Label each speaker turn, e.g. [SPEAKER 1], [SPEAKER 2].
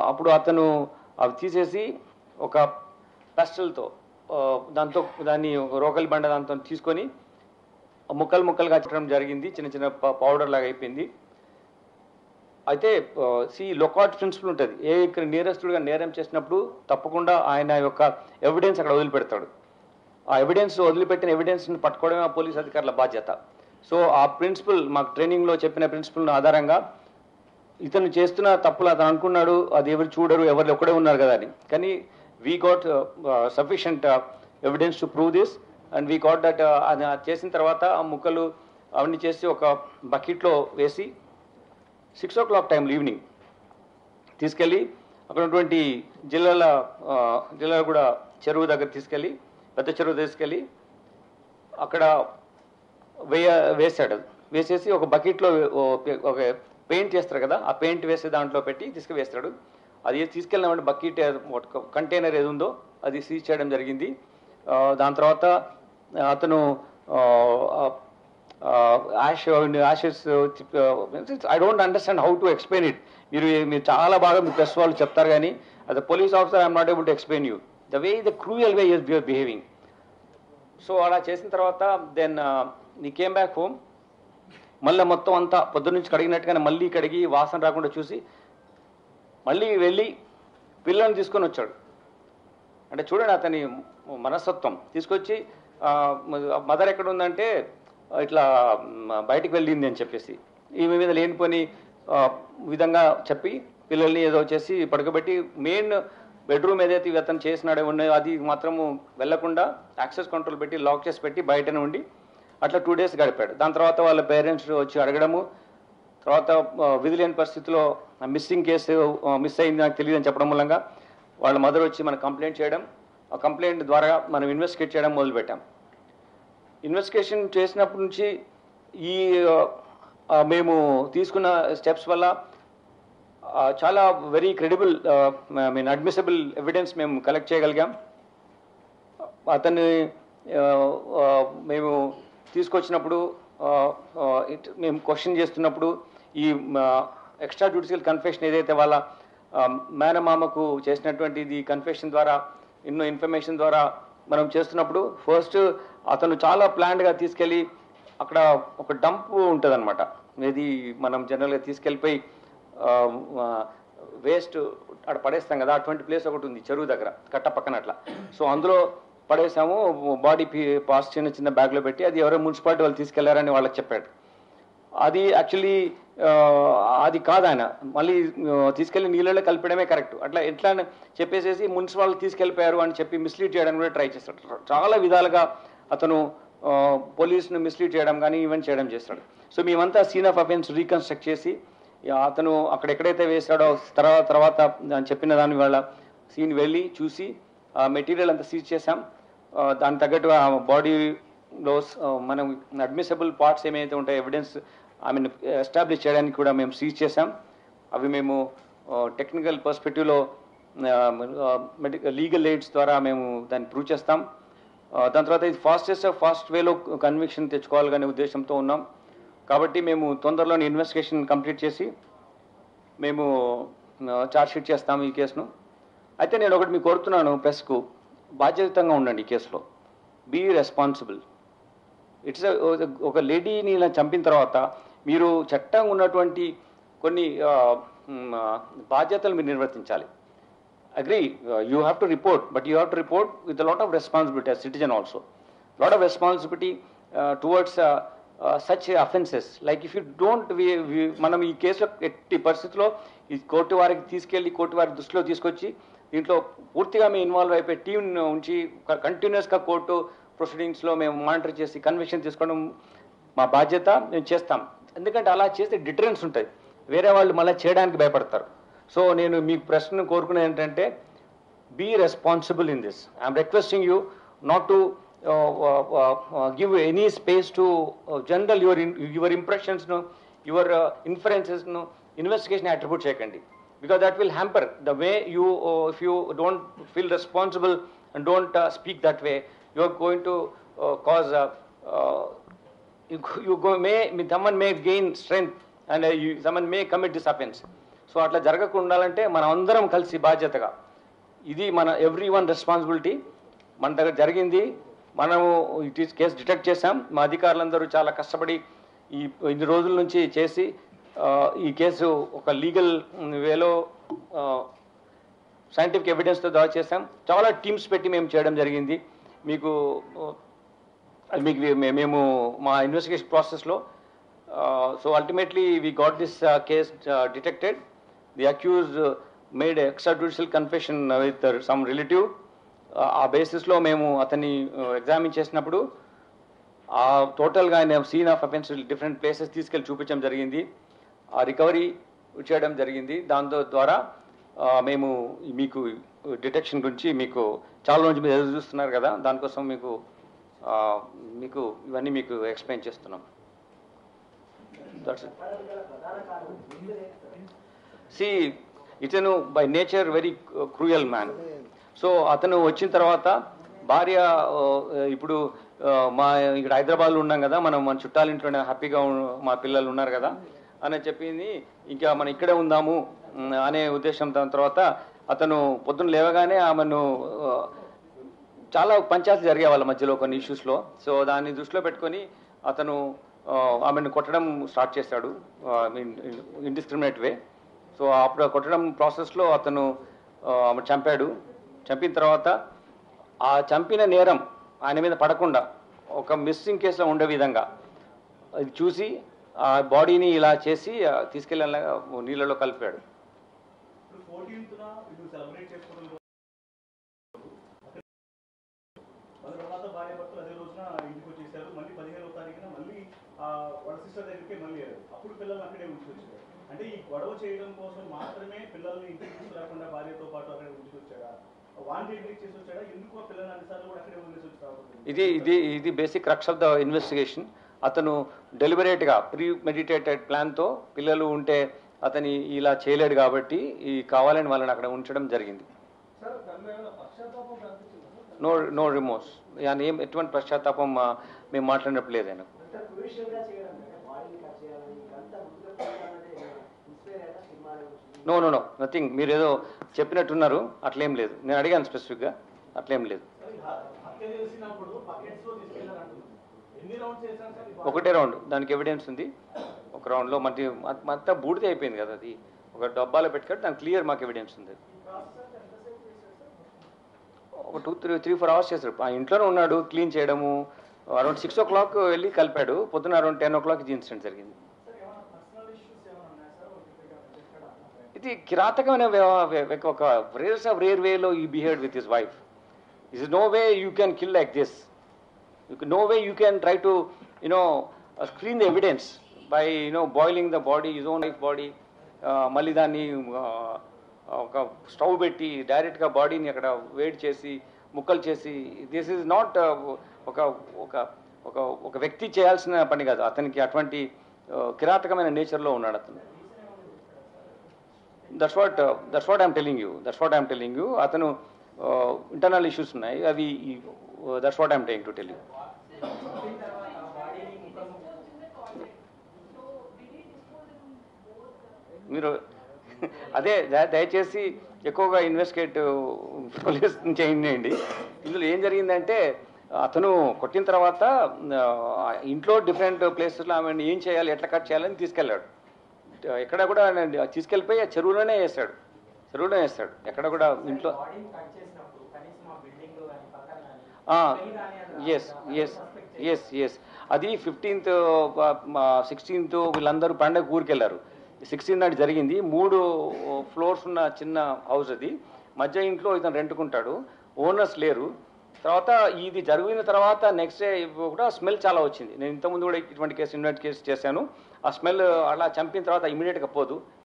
[SPEAKER 1] అప్పుడు అతను అవి తీసేసి ఒక పెస్టల్తో దాన్ని రోకలి బండ దాంతో తీసుకొని ముక్కలుగా చేయడం జరిగింది. చిన్న చిన్న పౌడర్ లాగా అయిపోయింది. అయితే లొకాట్ ప్రిన్సిపల్ ఉంటుంది. ఇక్కడ నేరస్తుడిగా నేరం చేసినప్పుడు తప్పకుండా ఆయన యొక్క ఎవిడెన్స్ అక్కడ వదిలిపెడతాడు. ఆ ఎవిడెన్స్ వదిలిపెట్టిన ఎవిడెన్స్ని పట్టుకోవడమే ఆ పోలీస్ అధికారుల బాధ్యత. సో ఆ ప్రిన్సిపల్ మాకు ట్రైనింగ్లో చెప్పిన ప్రిన్సిపల్ ఆధారంగా ఇతను చేస్తున్న తప్పులు అతను అనుకున్నాడు, అది ఎవరు చూడరు, ఎవరు ఒక్కడే ఉన్నారు కదా అని. కానీ we got sufficient evidence to prove this and we got that. అది చేసిన తర్వాత ఆ ముక్కలు అవన్నీ చేసి ఒక బకెట్లో వేసి 6 o'clock టైంలో ఈవినింగ్ తీసుకెళ్ళి అక్కడ ఉన్నటువంటి జిల్లాల కూడా చెరువు దగ్గర తీసుకెళ్ళి పెద్ద చెరువు తీసుకెళ్ళి అక్కడ వేసాడు. వేసేసి ఒక బకెట్లో ఒక పెయింట్ చేస్తారు కదా, ఆ పెయింట్ వేసే దాంట్లో పెట్టి తీసుకువేస్తాడు. అది తీసుకెళ్ళిన బకెట్ కంటైనర్ ఏది ఉందో అది సీజ్ చేయడం జరిగింది. దాని తర్వాత అతను Ashes I don't understand how to explain it. మీరు చాలా బాగా మీ ప్రెస్ వాళ్ళు చెప్తారు, కానీ అది police officer I'm not able to explain you the way the cruel way your behaving. So అలా చేసిన తర్వాత దెన్ నీ కేమ్ బ్యాక్ హోమ్. మళ్ళీ మొత్తం అంతా పొద్దు నుంచి కడిగినట్టుగానే మళ్ళీ కడిగి వాసన రాకుండా చూసి మళ్ళీ వెళ్ళి పిల్లల్ని తీసుకొని వచ్చాడు. అంటే చూడండి అతని మనస్తత్వం. తీసుకొచ్చి మదర్ ఎక్కడ ఉందంటే ఇట్లా బయటికి వెళ్ళింది అని చెప్పేసి ఈమె మీద లేనిపోని విధంగా చెప్పి పిల్లల్ని ఏదో చేసి పడుకోబెట్టి మెయిన్ బెడ్రూమ్ ఏదైతే అతను చేసినాడో ఉన్నాయో అది మాత్రము వెళ్లకుండా యాక్సెస్ కంట్రోల్ పెట్టి లాక్ చేసి పెట్టి బయటనే ఉండి అట్లా 2 days గడిపాడు. దాని తర్వాత వాళ్ళ పేరెంట్స్ వచ్చి అడగడము, తర్వాత విధి లేని పరిస్థితిలో మిస్సింగ్ కేసు మిస్ అయింది నాకు తెలియదు అని చెప్పడం మూలంగా వాళ్ళ మదర్ వచ్చి మనకు కంప్లైంట్ చేయడం, ఆ కంప్లైంట్ ద్వారా మనం ఇన్వెస్టిగేట్ చేయడం మొదలుపెట్టాం. ఇన్వెస్టిగేషన్ చేసినప్పటి నుంచి ఈ మేము తీసుకున్న స్టెప్స్ వల్ల చాలా వెరీ క్రెడిబుల్ అడ్మిసిబుల్ ఎవిడెన్స్ మేము కలెక్ట్ చేయగలిగాం. అతన్ని మేము తీసుకొచ్చినప్పుడు మేము క్వశ్చన్ చేస్తున్నప్పుడు ఈ ఎక్స్ట్రా జ్యుడిషియల్ కన్ఫెషన్ ఏదైతే వాళ్ళ మేనమామకు చేసినటువంటిది కన్ఫెషన్ ద్వారా ఎన్నో ఇన్ఫర్మేషన్ ద్వారా మనం చేస్తున్నప్పుడు ఫస్ట్ అతను చాలా ప్లాన్డ్గా తీసుకెళ్ళి అక్కడ ఒక డంప్ ఉంటుంది అనమాట. ఇది మనం జనరల్గా తీసుకెళ్ళిపోయి వేస్ట్ అక్కడ పడేస్తాం కదా, అటువంటి ప్లేస్ ఒకటి ఉంది చెరువు దగ్గర కట్ట పక్కన అట్లా. సో అందులో పడేసాము, బాడీ పార్ట్స్ చిన్న చిన్న బ్యాగ్లో పెట్టి. అది ఎవరో మున్సిపాలిటీ వాళ్ళు తీసుకెళ్లారని వాళ్ళకి చెప్పాడు. అది యాక్చువల్లీ అది కాదు, ఆయన మళ్ళీ తీసుకెళ్లి నీళ్ళలో కలిపడమే కరెక్ట్. అట్లా ఎట్లా చెప్పేసేసి మున్సిపాలిటీ తీసుకెళ్ళిపోయారు అని చెప్పి మిస్లీడ్ చేయడానికి కూడా ట్రై చేస్తాడు. చాలా విధాలుగా అతను పోలీసును మిస్లీడ్ చేయడం కానీ ఈవెంట్ చేయడం చేస్తాడు. సో మేమంతా సీన్ ఆఫ్ అఫెన్స్ రీకన్స్ట్రక్ట్ చేసి అతను అక్కడ ఎక్కడైతే వేసాడో తర్వాత చెప్పిన దాని వల్ల సీన్ వెళ్ళి చూసి మెటీరియల్ అంతా సీజ్ చేసాం. దానికి తగ్గట్టు ఆ బాడీలో మనం అడ్మిసిబుల్ పార్ట్స్ ఏమైతే ఉంటాయో ఎవిడెన్స్ ఎస్టాబ్లిష్ చేయడానికి కూడా మేము సీజ్ చేసాం. అవి మేము టెక్నికల్ పర్స్పెక్టివ్లో లీగల్ ఎయిడ్స్ ద్వారా మేము దాన్ని ప్రూవ్ చేస్తాం. దాని తర్వాత ఇది ఫాస్ట్ వేలో కన్విక్షన్ తెచ్చుకోవాలనే ఉద్దేశంతో ఉన్నాం. కాబట్టి మేము తొందరలోనే ఇన్వెస్టిగేషన్ కంప్లీట్ చేసి మేము ఛార్జ్షీట్ చేస్తాము ఈ కేసును. అయితే నేను ఒకటి మీకు కోరుతున్నాను, ప్రెస్కు బాధ్యతంగా ఉండండి ఈ కేసులో. Be responsible. ఇట్స్ ఒక లేడీని ఇలా చంపిన తర్వాత మీరు చట్టంగా ఉన్నటువంటి కొన్ని బాధ్యతలు మీరు నిర్వర్తించాలి. Agree, you have to report, but you have to report with lot of responsibility as citizen also. Lot of responsibility towards such offences. Like if you don't మనం ఈ కేసులో ఎట్టి పరిస్థితిలో ఈ కోర్టు వారికి తీసుకెళ్ళి కోర్టు వారి దృష్టిలో తీసుకొచ్చి దీంట్లో పూర్తిగా మేము ఇన్వాల్వ్ అయిపోయి టీం ఉంచి కంటిన్యూస్గా కోర్టు ప్రొసీడింగ్స్లో మేము మానిటర్ చేసి కన్విక్షన్ తీసుకోవడం మా బాధ్యత, మేము చేస్తాం. ఎందుకంటే అలా చేస్తే డిటరెన్స్ ఉంటుంది, వేరే వాళ్ళు మళ్ళీ చేయడానికి భయపడతారు. సో నేను మీ ప్రశ్న కోరుకునేది ఏంటంటే be responsible in this. I'm requesting you not to give any space to general your impressions, your inferences, investigation attribute cheyakandi, because that will hamper the way you if you don't feel responsible and don't speak that way, you are going to cause someone may gain strength and someone may commit this offense. So అట్లా జరగకుండా ఉండాలంటే మనం అందరం కలిసి బాధ్యతగా, ఇది మన every one responsibility. మన దగ్గర జరిగింది, మనము కేసు డిటెక్ట్ చేశాం. మా అధికారులందరూ చాలా కష్టపడి ఇన్ని రోజుల నుంచి చేసి ఈ కేసు ఒక లీగల్ వేలో సైంటిఫిక్ ఎవిడెన్స్తో దావా చేశాం. చాలా టీమ్స్ పెట్టి మేము చేయడం జరిగింది. మీకు మేము మా ఇన్వెస్టిగేషన్ ప్రాసెస్లో so ultimately we got this case detected. The accused made extrajudicial confession with some relative. ఆ బేసిస్లో మేము అతన్ని ఎగ్జామిన్ చేసినప్పుడు టోటల్గా ఆయన scene of offence different places తీసుకెళ్ళి చూపించడం జరిగింది. ఆ రికవరీ చేయడం జరిగింది. దాంతో ద్వారా మేము మీకు డిటెక్షన్ గురించి మీకు చాలా రోజు మీరు ఎదురు చూస్తున్నారు కదా, దానికోసం మీకు ఇవన్నీ మీకు ఎక్స్ప్లెయిన్ చేస్తున్నాం. సి ఇతను by nature very cruel man. So అతను వచ్చిన తర్వాత భార్య ఇప్పుడు ఇక్కడ హైదరాబాద్లో ఉన్నాం కదా, మన చుట్టాల ఇంట్లోనే హ్యాపీగా మా పిల్లలు ఉన్నారు కదా అని చెప్పింది. ఇంకా మనం ఇక్కడే ఉందాము అనే ఉద్దేశం. దాని తర్వాత అతను పొద్దున్న లేవగానే ఆమెను చాలా పంచాయతీలు జరిగే వాళ్ళ మధ్యలో కొన్ని ఇష్యూస్లో. సో దాన్ని దృష్టిలో పెట్టుకొని అతను ఆమెను కొట్టడం స్టార్ట్ చేశాడు ఇండిస్క్రిమినేట్ వే. సో అప్పుడు కొట్టడం ప్రాసెస్లో అతను ఆమె చంపాడు. చంపిన తర్వాత ఆ చంపిన నేరం ఆయన మీద పడకుండా ఒక మిస్సింగ్ కేసులో ఉండే విధంగా అది చూసి ఆ బాడీని ఇలా చేసి తీసుకెళ్ళి నీళ్ళలో కలిపాడు.
[SPEAKER 2] అంటే ఈ గొడవ చేయడం కోసం మాత్రమే పిల్లల్ని ఇంటికి తీసుకురాకుండా భార్యతో పాటు అక్కడే ఉంచుకొచ్చాడా, చేసి ఎందుకు పిల్లల్ని అన్నిసార్లు కూడా అక్కడే వదిలేసి
[SPEAKER 1] ఇది basic crux of the investigation. అతను డెలిబరేట్గా ప్రీమెడిటేటెడ్ ప్లాన్తో పిల్లలు ఉంటే అతని ఇలా చేయలేడు కాబట్టి కావాలని వాళ్ళని అక్కడ ఉంచడం జరిగింది. నో రిమోర్స్, ఎటువంటి పశ్చాత్తాపం మేము మాట్లాడినప్పుడు లేదు ఆయన. No nothing. మీరు ఏదో చెప్పినట్టున్నారు, అట్లేం లేదు. నేను అడిగాను స్పెసిఫిక్గా, అట్లేం లేదు. ఒకటే రౌండ్, దానికి ఎవిడెన్స్ ఉంది. ఒక రౌండ్లో మొత్తం బూడిదే అయిపోయింది కదా, అది ఒక డబ్బాలో పెట్టుకొని దానికి క్లియర్ మాకు ఎవిడెన్స్ ఉంది. ఒక 2-3-4 అవర్స్ చేశారు. ఆ ఇంట్లోనే ఉన్నాడు, క్లీన్ చేయడము. అరౌండ్ 6 o'clock వెళ్ళి కలిపాడు. పొద్దున్న అరౌండ్ 10 o'clock ఇది ఇన్సిడెంట్ జరిగింది. ఇది కిరాతకమైన ఒక రేర్ వేలో ఈ behaved with his wife. Is no way you can kill like this. No way you can try to screen the evidence by boiling the body, his own wife body. మళ్ళీ దాన్ని ఒక stove పెట్టి డైరెక్ట్గా బాడీని అక్కడ వేడి చేసి ముక్కలు చేసి, దిస్ ఈజ్ నాట్ ఒక ఒక ఒక వ్యక్తి చేయాల్సిన పని కాదు. అతనికి అటువంటి కిరాతకమైన నేచర్లో ఉన్నాడు అతను. That's what I'm telling you. అతను ఇంటర్నల్ ఇష్యూస్ ఉన్నాయి అవి. That's what I'm trying to tell you. మీరు అదే దయచేసి ఎక్కువగా ఇన్వెస్టిగేట్ పోలీస్ చేయండి. ఇందులో ఏం జరిగిందంటే అతను కొట్టిన తర్వాత ఇంట్లో డిఫరెంట్ ప్లేసెస్లో ఆమె ఏం చేయాలి, ఎట్లా కట్ చేయాలని తీసుకెళ్ళాడు. ఎక్కడ కూడా తీసుకెళ్ళిపోయి ఆ చెరువులోనే వేస్తాడు. ఎక్కడ కూడా ఇంట్లో. ఎస్ అది 15th 16th వీళ్ళందరూ పండగ ఊరికెళ్ళారు. 16 నాటి జరిగింది. 3 floors ఉన్న చిన్న హౌస్ అది. మధ్య ఇంట్లో ఇతను రెంట్కుంటాడు, ఓనర్స్ లేరు. తర్వాత ఇది జరిగిన తర్వాత నెక్స్ట్ డే కూడా స్మెల్ చాలా వచ్చింది. నేను ఇంతకుముందు కూడా ఇటువంటి కేసు చేశాను. ఆ స్మెల్ అలా చంపిన తర్వాత ఇమీడియట్గా పోదు.